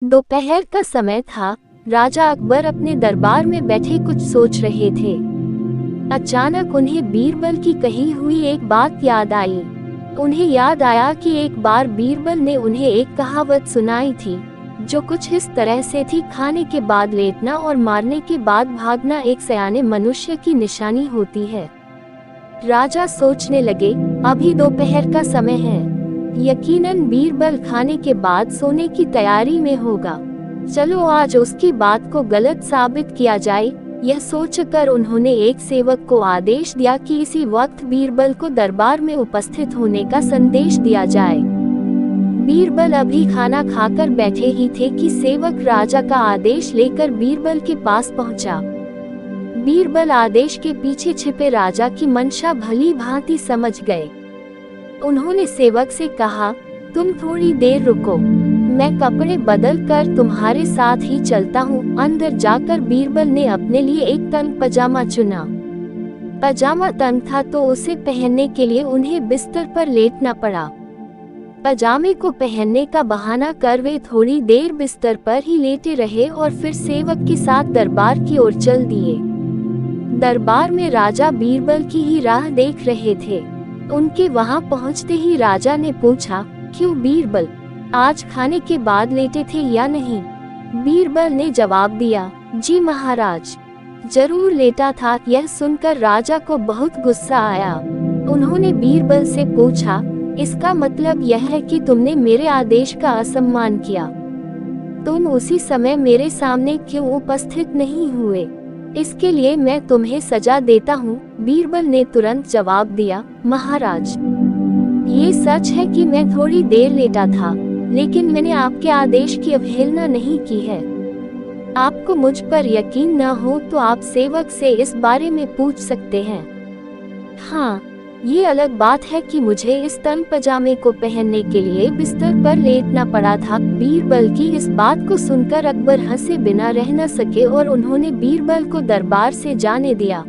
दोपहर का समय था। राजा अकबर अपने दरबार में बैठे कुछ सोच रहे थे। अचानक उन्हें बीरबल की कही हुई एक बात याद आई। उन्हें याद आया कि एक बार बीरबल ने उन्हें एक कहावत सुनाई थी, जो कुछ इस तरह से थी: खाने के बाद लेटना और मारने के बाद भागना एक सयाने मनुष्य की निशानी होती है। राजा सोचने लगे, अभी दोपहर का समय है, यकीनन बीरबल खाने के बाद सोने की तैयारी में होगा। चलो आज उसकी बात को गलत साबित किया जाए। यह सोचकर उन्होंने एक सेवक को आदेश दिया कि इसी वक्त बीरबल को दरबार में उपस्थित होने का संदेश दिया जाए। बीरबल अभी खाना खाकर बैठे ही थे कि सेवक राजा का आदेश लेकर बीरबल के पास पहुंचा। बीरबल आदेश के पीछे छिपे राजा की मंशा भली भांति समझ गए। उन्होंने सेवक से कहा, तुम थोड़ी देर रुको, मैं कपड़े बदल कर तुम्हारे साथ ही चलता हूँ। अंदर जाकर बीरबल ने अपने लिए एक तंग पजामा चुना। पजामा तंग था तो उसे पहनने के लिए उन्हें बिस्तर पर लेटना पड़ा। पजामे को पहनने का बहाना कर वे थोड़ी देर बिस्तर पर ही लेटे रहे और फिर सेवक के साथ दरबार की ओर चल दिए। दरबार में राजा बीरबल की ही राह देख रहे थे। उनके वहां पहुंचते ही राजा ने पूछा, क्यों बीरबल, आज खाने के बाद लेटे थे या नहीं? बीरबल ने जवाब दिया, जी महाराज, जरूर लेटा था। यह सुनकर राजा को बहुत गुस्सा आया। उन्होंने बीरबल से पूछा, इसका मतलब यह है कि तुमने मेरे आदेश का असम्मान किया? तुम उसी समय मेरे सामने क्यों उपस्थित नहीं हुए? इसके लिए मैं तुम्हें सजा देता हूँ। बीरबल ने तुरंत जवाब दिया, महाराज, ये सच है कि मैं थोड़ी देर लेटा था, लेकिन मैंने आपके आदेश की अवहेलना नहीं की है। आपको मुझ पर यकीन न हो तो आप सेवक से इस बारे में पूछ सकते हैं। हाँ, ये अलग बात है कि मुझे इस तंग पजामे को पहनने के लिए बिस्तर पर लेटना पड़ा था। बीरबल की इस बात को सुनकर अकबर हंसे बिना रह न सके और उन्होंने बीरबल को दरबार से जाने दिया।